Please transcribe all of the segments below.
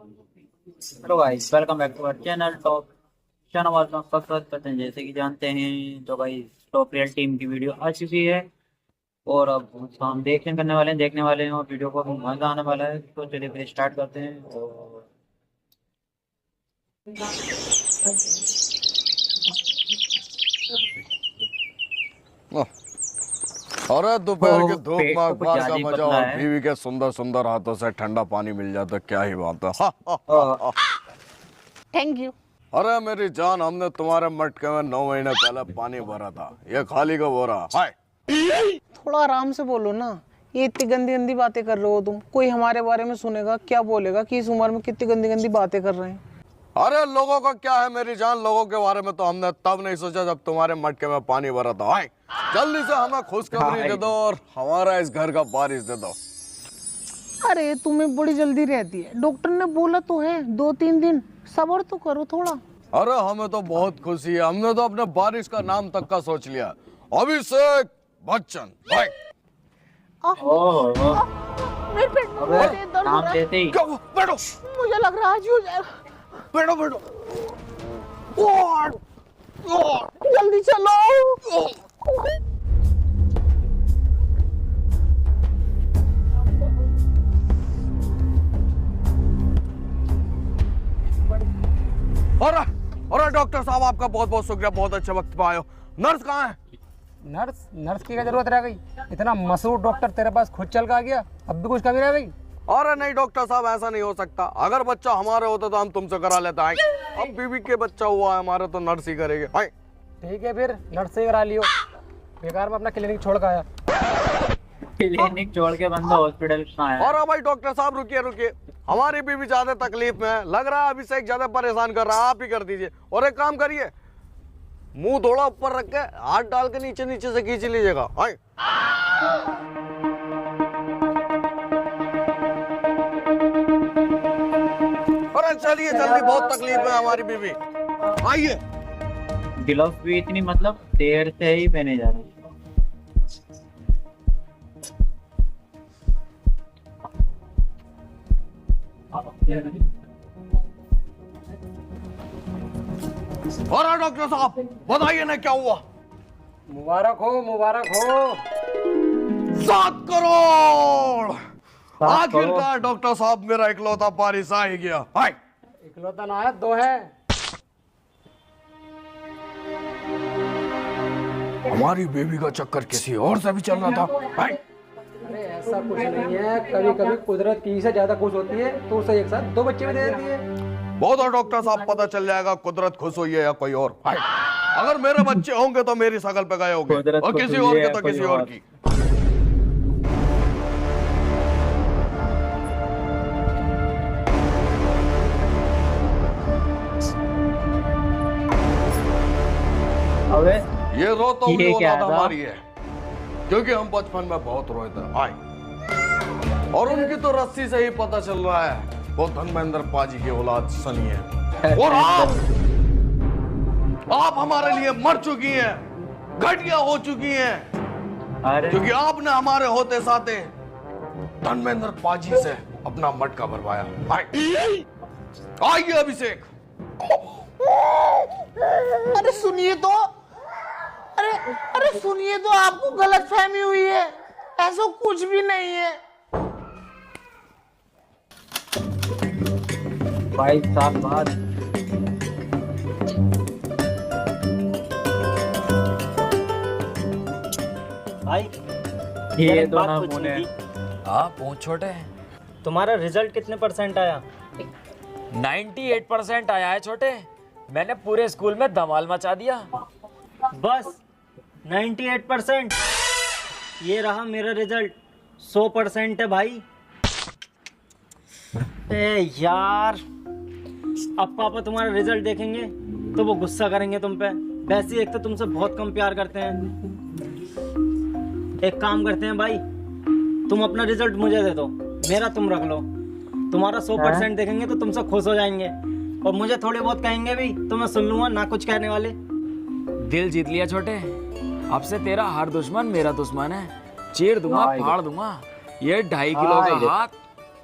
Hello guys, welcome back to our channel top Shahnawaz में आपका स्वागत करते हैं। जैसे कि जानते हैं तो भाई टॉप रियल टीम की वीडियो आ चुकी है और अब उसका हम देखने करने वाले हैं, देखने वाले हैं और वीडियो को भी मजा आने वाला है। तो चलिए फिर स्टार्ट करते हैं। और अरे दोपहर की धूप पेट में तो कुछ अखबार ज्यादा का ही मजा पतला और है। बीवी के सुंदर सुंदर हाथों से ठंडा पानी मिल जाए तो क्या ही बात है। और थैंक यू। अरे मेरी जान, हमने तुम्हारे मटके में 9 महीने पहले पानी भरा था, ये खाली का बोरा। हाय, थोड़ा आराम से बोलो ना, ये इतनी गंदी गंदी बातें कर रहे हो तुम। कोई हमारे बारे में सुनेगा क्या बोलेगा कि इस उम्र में कितनी गंदी गंदी बातें कर रहे हैं। अरे लोगों का क्या है मेरी जान, लोगों के बारे में तो हमने तब नहीं सोचा जब तुम्हारे मटके में पानी भरा था। हाय, जल्दी से हमें खुशखबरी दे दो और हमारा इस घर का बारिश दे दो। अरे तुम्हें बड़ी जल्दी रहती है, डॉक्टर ने बोला तो है 2-3 दिन सब्र तो करो थोड़ा। अरे हमें तो बहुत खुशी है, हमने तो अपने बारिश का नाम तक का सोच लिया, अभिषेक बच्चन। हाय, ओह, मेरे पेट में अबे बहुत तेज दर्द हो नाम रहा है। लेते ही क्या हुआ? बैठो मुझे लग रहा है आज ही हो जाएगा। बैठो बैठो। जल्दी चलो। अरे अरे डॉक्टर साहब, आपका बहुत बहुत शुक्रिया, बहुत अच्छे वक्त पे आए हो। नर्स कहाँ है? नर्स नर्स की क्या जरूरत रह गई? इतना मशहूर डॉक्टर तेरे पास खुद चल का गया, अब भी कुछ कमी रह गई? अरे नहीं डॉक्टर साहब, ऐसा नहीं हो सकता। अगर बच्चा हमारे होता तो हम तुमसे करा लेते। आए, अब बीवी के बच्चा हुआ है हमारे तो नर्स ही करेंगे। आए, ठीक है फिर नर्स से ही करा लियो। बेकार में अपना क्लिनिक छोड़ का आया। क्लिनिक छोड़ के बंदा हॉस्पिटल कहाँ है? और भाई डॉक्टर साहब रुकिए रुकिए, हमारी बीवी ज्यादा तकलीफ में है, लग रहा है अभिषेक ज्यादा परेशान कर रहा है, आप ही कर दीजिए। और एक काम करिए, मुंह थोड़ा ऊपर रख के हाथ डाल के नीचे नीचे से खींच लीजिएगा। आए, अरे चलिए जल्दी, बहुत तकलीफ में हमारी बीवी। आइए। ग्लव्स भी इतनी मतलब देर से ही पहने जा रहे हैं। और डॉक्टर साहब बताइए ना क्या हुआ? मुबारक हो मुबारक हो। 7 करोड़! 7 आखिरकार डॉक्टर साहब मेरा इकलौता पारिश आ ही गया। हाय, इकलौता ना है, 2 है। हमारी बेबी का चक्कर किसी और से भी चल रहा था। हाय, अरे ऐसा कुछ नहीं है, कभी कभी कुदरत की से ज्यादा खुश होती है तो उसे एक साथ 2 बच्चे भी दे देती है। बहुत और डॉक्टर साहब, पता चल जाएगा कुदरत खुश हुई है या कोई और। हाय, अगर मेरे बच्चे होंगे तो मेरी शकल पे गए होंगे कुदरत और खुश किसी हुई और है के या तो कोई किसी और और। की। अबे ये रो तो ये क्या औलाद था? हमारी है, क्योंकि हम बचपन में बहुत रोए थे। हाय, और उनकी तो रस्सी से ही पता चल रहा है वो धर्मेंद्र पाजी की औलाद सनी है। और आप हमारे लिए मर चुकी हैं, घटिया हो चुकी हैं, अरे क्योंकि आपने हमारे होते साथे धर्मेंद्र पाजी से अपना मटका भरवाया। हाय, आइए अभिषेक। अरे सुनिए तो, अरे अरे सुनिए तो, आपको गलतफहमी हुई है, ऐसा कुछ भी नहीं है। भाई साहब बात भाई ये यार, एक तो बात ना पूछनी मुने। थी। हाँ पूछ छोटे। तुम्हारा रिजल्ट कितने परसेंट आया? 98% आया है छोटे। मैंने पूरे स्कूल में धमाल मचा दिया। बस 98%? ये रहा मेरा रिजल्ट, 100% है भाई। ए यार, अब पापा तुम्हारा रिजल्ट देखेंगे तो वो गुस्सा करेंगे तुम पे। वैसे ही एक तो तुमसे बहुत कम प्यार करते हैं। एक काम करते हैं भाई, तुम अपना रिजल्ट मुझे दे दो, मेरा तुम रख लो। तुम्हारा 100% देखेंगे तो तुमसे खुश हो जाएंगे और मुझे थोड़े बहुत कहेंगे भी तो मैं सुन लूंगा, ना कुछ कहने वाले। दिल जीत लिया छोटे। अब से तेरा हर दुश्मन मेरा दुश्मन है। चीर दूंगा, फाड़ दूंगा। ये 2.5 किलो का हाथ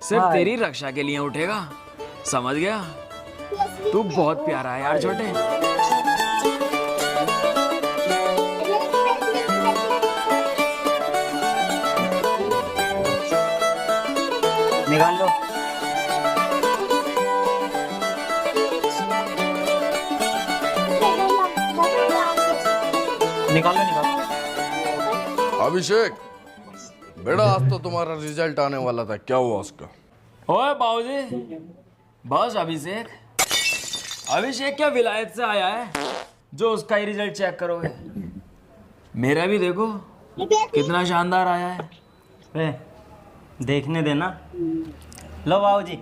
सिर्फ तेरी रक्षा के लिए उठेगा। समझ गया? तू बहुत प्यारा है यार छोटे। निकाल लो। निकाल लो, निकाल लो। अभिषेक बेटा, आज तो तुम्हारा रिजल्ट आने वाला था, क्या हुआ उसका? ओए बाबूजी, बस अभिषेक। अभिषेक क्या विलायत से आया है जो उसका ही रिजल्ट चेक करोगे? मेरा भी देखो कितना शानदार आया है। ए, देखने देना। लो बाबूजी।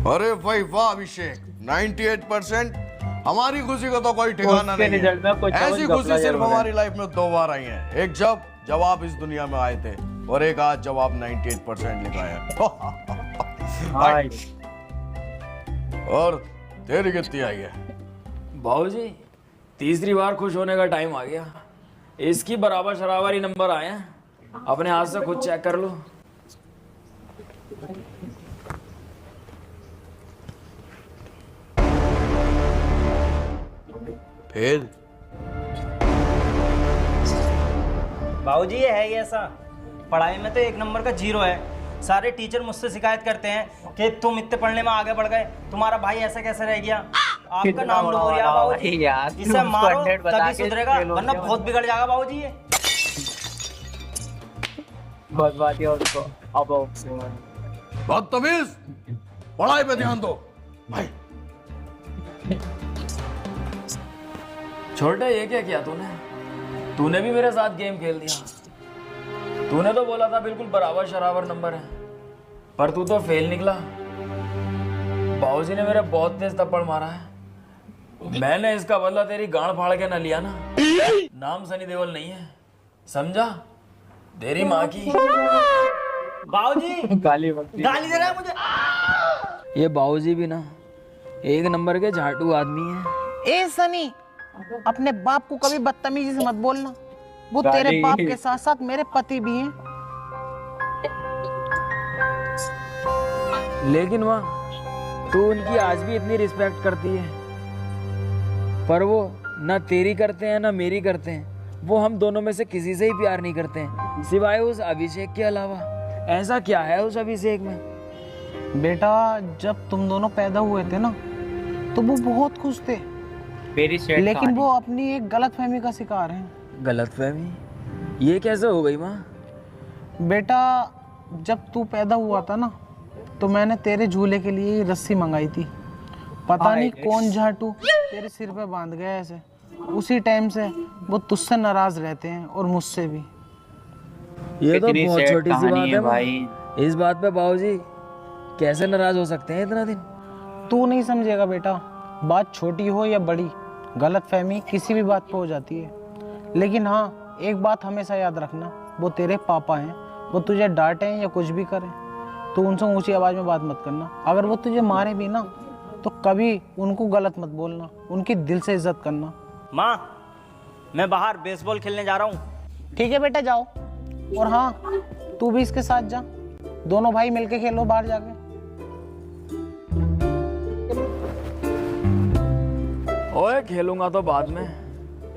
अरे भाई वाह अभिषेक, 98%। हमारी खुशी का तो कोई ठिकाना उसके नहीं रिजल्ट में कुछ है। ऐसी घपला खुशी सिर्फ जरूर है। हमारी लाइफ में 2 बार आई है, एक जब आप इस दुनिया में आए थे, और एक आज जब आप 98% लिखाया। हाय। और तेरी कितनी आई है? बाबूजी, तीसरी बार खुश होने का टाइम आ गया। इसकी बराबर शराबर ही नंबर आए हैं। अपने हाथ से खुद चेक कर लो। फिर बाबूजी ये है ही ऐसा। पढ़ाई में तो 1 नंबर का 0 है। सारे टीचर मुझसे शिकायत करते हैं कि तुम इतने पढ़ने में आगे बढ़ गए, तुम्हारा भाई ऐसा कैसे रह गया। आपका नाम लो यार बाबूजी। यार, इसे तुम मारो 100 बता तभी के सुधरेगा, फेल हो वरना गया। बहुत बिगड़ जाएगा बाबूजी ये। बहुत बात है उसको। अब बदतमीज, पढ़ाई पे ध्यान दो भाई। छोटे, ये क्या किया तूने भी मेरे साथ गेम खेल दिया। तूने तो बोला था बिल्कुल बराबर शराबर नंबर है, पर तू तो फेल निकला। बाबूजी ने मेरे बहुत तेज थप्पड़ मारा है। मैंने इसका बदला तेरी गांड फाड़ के न लिया ना। नाम सनी देओल नहीं है, समझा? तेरी माँ की। बाबूजी गाली गाली दे रहा है मुझे। ये बाबूजी भी ना 1 नंबर के झाटू आदमी है। ए सनी, अपने बाप को कभी बदतमीजी से मत बोलना। वो तेरे गाली। बाप के साथ साथ मेरे पति भी हैं। लेकिन माँ, तू उनकी आज भी इतनी रिस्पेक्ट करती है, पर वो ना तेरी करते हैं ना मेरी करते हैं। वो हम दोनों में से किसी से ही प्यार नहीं करते हैं, सिवाय उस अभिषेक के अलावा। ऐसा क्या है उस अभिषेक में? बेटा, जब तुम दोनों पैदा हुए थे ना, तो वो बहुत खुश थे, मेरी सेट लेकिन वो अपनी एक गलतफहमी का शिकार हैं। गलतफहमी? ये कैसे हो गई माँ? बेटा, जब तू पैदा हुआ था ना, तो मैंने तेरे झूले के लिए रस्सी मंगाई थी। पता नहीं कौन झाटू तेरे सिर पे बांध गया ऐसे। उसी टाइम से वो तुझसे नाराज रहते हैं, और मुझसे भी। ये तो कितनी बहुत sad छोटी सी कहानी बात है है माँ। भाई। इस बात पे बाबूजी कैसे नाराज हो सकते हैं इतना दिन? तू नहीं समझेगा बेटा, बात छोटी हो या बड़ी, गलतफहमी किसी भी बात पे हो जाती है। लेकिन हाँ, एक बात हमेशा याद रखना, वो तेरे पापा हैं। वो तुझे डांटें या कुछ भी करें, तो उनसे ऊंची आवाज़ में बात मत करना। अगर वो तुझे मारे भी ना, तो कभी उनको गलत मत बोलना, उनकी दिल से इज्जत करना। माँ, मैं बाहर बेसबॉल खेलने जा रहा हूँ। ठीक है बेटा, जाओ। और हाँ, तू भी इसके साथ जा, दोनों भाई मिलके खेलो बाहर जाके। ओए, खेलूंगा तो बाद में,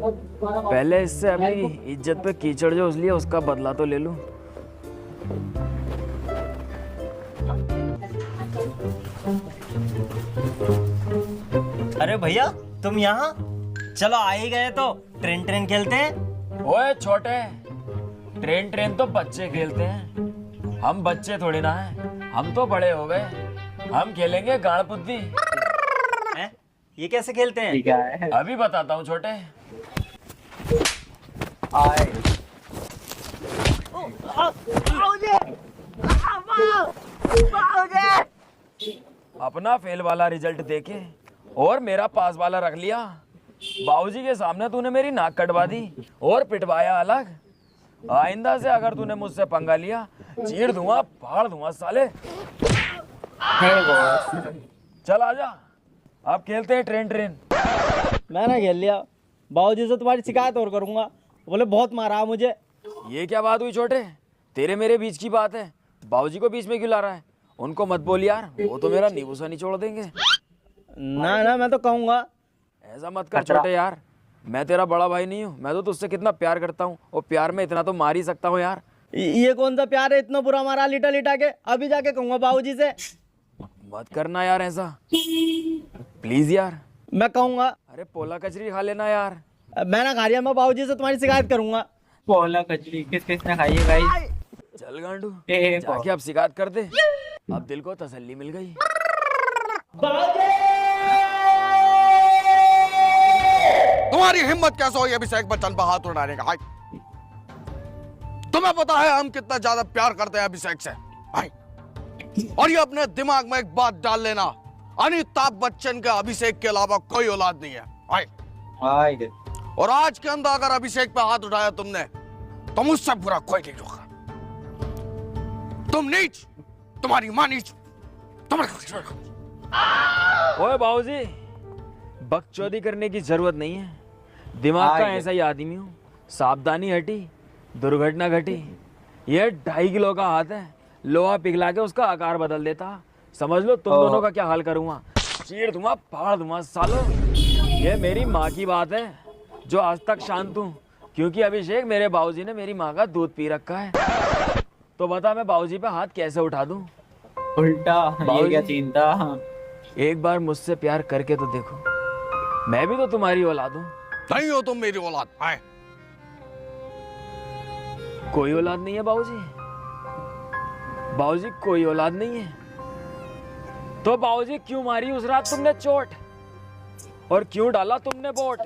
पहले इससे अपनी इज्जत पे कीचड़ जो उसलिए उसका बदला तो ले लूं। अरे भैया, तुम यहाँ? चलो आ ही गए तो ट्रेन खेलते हैं। ओए छोटे, ट्रेन तो बच्चे खेलते हैं, हम बच्चे थोड़ी ना हैं। हम तो बड़े हो गए, हम खेलेंगे गाड़ पुद्दी। हैं? ये कैसे खेलते हैं? ठीक है। अभी बताता हूँ छोटे। आए। अपना फेल वाला रिजल्ट देके और मेरा पास वाला रख लिया। बाबूजी के सामने तूने मेरी नाक कटवा दी और पिटवाया अलग। आइंदा से अगर तूने मुझसे पंगा लिया, चीर दूंगा, फाड़ दूंगा साले। चल आजा, अब खेलते हैं ट्रेन। मैंने खेल लिया। बाबूजी से तुम्हारी शिकायत और करूंगा, बोले बहुत मारा मुझे। ये क्या बात हुई छोटे? तेरे मेरे बीच की बात है, बाबूजी को बीच में क्यों ला रहा है? उनको मत बोल यार, वो तो मेरा नींबू सा निचोड़ देंगे। ना ना, मैं तो कहूँगा। ऐसा मत कर छोटे यार, मैं तेरा बड़ा भाई नहीं हूँ? मैं तो तुझसे कितना प्यार करता हूँ, और प्यार में इतना तो मार ही सकता हूँ यार। ये कौन सा प्यार है इतना बुरा मारा लिटा लिटा के? अभी जाके कहूँगा बाबूजी से। मत करना यार ऐसा, प्लीज यार। मैं कहूँगा। अरे पोला कचरी खा लेना यार। मैं ना खा रही, मैं बाबूजी से तुम्हारी शिकायत करूंगा। पोला कचरी किस किसने खाई है गाइस? चल गांडू, ए, जाके अब शिकायत कर दे, अब दिल को तसल्ली मिल गई। तुम्हारी हिम्मत कैसे हुई अभिषेक बच्चन पर हाथ उठाने का? तुम्हें पता है हम कितना ज्यादा प्यार करते हैं अभिषेक से, और ये अपने दिमाग में एक बात डाल लेना, अमिताभ बच्चन का अभिषेक के अलावा कोई औलाद नहीं है। और आज के अंदर अगर अभिषेक पे हाथ उठाया तुमने, तो मुझसे बुरा कोई नहीं होगा। तुम नीच, तुम्हारी मां नीच, ओए बाबूजी, बकचोदी करने की जरूरत नहीं है, दिमाग का ऐसा ही आदमी हूँ। सावधानी हटी, दुर्घटना घटी। ये 2.5 किलो का हाथ है, लोहा पिघला के उसका आकार बदल देता। समझ लो तुम दोनों का क्या हाल करूंगा, चीर दूंगा, फाड़ दूंगा सालो। ये मेरी माँ की बात है जो आज तक शांत हूँ, क्योंकि अभिषेक मेरे बाबूजी ने मेरी माँ का दूध पी रखा है। तो बता मैं बाबूजी पे हाथ कैसे उठा दूं? उल्टा ये क्या सीन था? एक बार मुझसे प्यार करके तो देखो, मैं भी तो तुम्हारी औलाद हूँ। नहीं हो तुम मेरी औलाद। कोई औलाद नहीं है बाबूजी, बाबूजी कोई औलाद नहीं है। तो बाबूजी क्यों मारी उस रात तुमने चोट, और क्यों डाला तुमने वोट,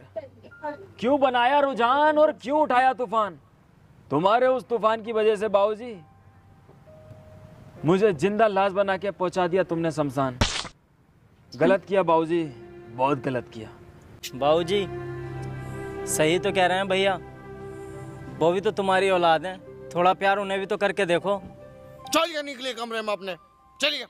क्यों बनाया रुझान और क्यों उठाया तूफान? तुम्हारे उस तूफान की वजह से बाबूजी मुझे जिंदा लाश बना के पहुंचा दिया तुमने शमशान। गलत किया बाबूजी, बहुत गलत किया। बाबूजी सही तो कह रहे हैं भैया, वो भी तो तुम्हारी औलाद है, थोड़ा प्यार उन्हें भी तो करके देखो। चलिए निकले कमरे में अपने, चलिए।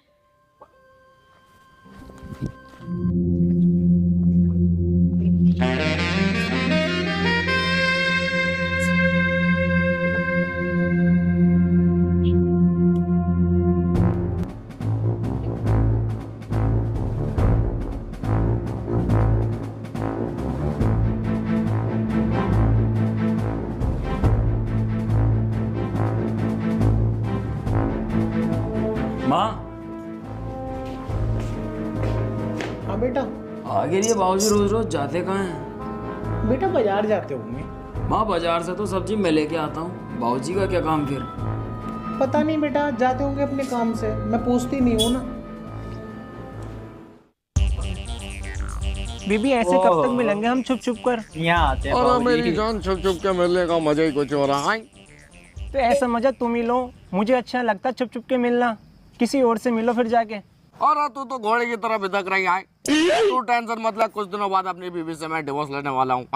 माँ हाँ बेटा। आगे लिए बाबूजी रोज रोज जाते कहाँ हैं? बेटा बाजार जाते होंगे। माँ बाजार से तो सब्जी मैं लेके आता हूँ, बाबूजी का क्या काम फिर? पता नहीं बेटा, जाते होंगे अपने काम से, मैं पूछती नहीं हूँ ना। बीबी ऐसे कब तक मिलेंगे हम छुप छुप कर? यहाँ आते हैं और बाबूजी। मेरी जान छुप छुप के मिलने का मजा ही कुछ हो रहा है। तो ऐसा मजा तुम ही लो, मुझे अच्छा लगता छुप छुप के मिलना, किसी और से मिलो फिर जाके। और तू तो घोड़े की तरह भिदक रही है। तू टेंशन मत ले, कुछ दिनों बाद अपनी बीवी से मैं डिवोर्स लेने वाला हूँ।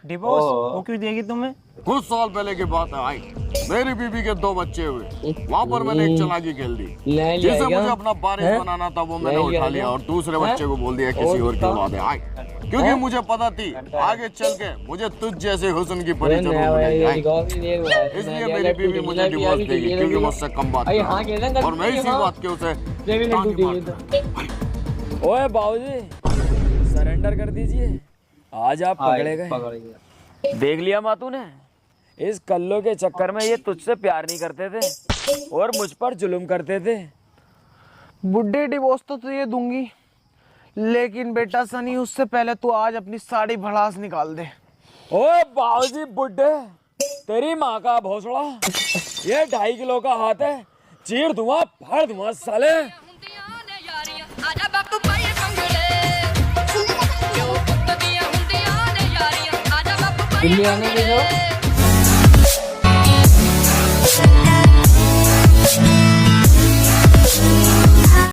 डिवोर्स? वो क्यों देगी तुम्हें? कुछ साल पहले की बात है भाई, मेरी बीवी के 2 बच्चे हुए, वहाँ पर मैंने एक चालाकी खेल दी। जिसे मुझे अपना वारिस बनाना था वो मैंने उठा लिया, और दूसरे बच्चे को बोल दिया किसी और की औलाद है, क्योंकि मुझे पता थी आगे चल के मुझे तुझ जैसे हुस्न की परी जरूर मिलेगी। इसलिए मेरी बीवी मुझे डिवोर्स देगी, क्योंकि मुझसे कम बात करती है, और मैं इसी बात के उसे ओए बाबूजी सरेंडर कर दीजिए, आज आप पकड़े गए। देख लिया मातू ने, इस कल्लो के चक्कर में ये तुझसे प्यार नहीं करते थे और मुझ पर जुल्म करते थे। बुड्ढे डिवोर्स तो तुझे दूंगी, लेकिन बेटा सनी उससे पहले तू आज अपनी सारी भड़ास निकाल दे। ओए बाबूजी बुड्ढे, तेरी माँ का भोसड़ा, ये 2.5 किलो का हाथ है, चीर दूंगा, फाड़ दूंगा साले। आजा बापू पाए कंगड़े, यो पुत्त दिया हुंदियां ने यारियां, आजा बापू पाए कंगड़े।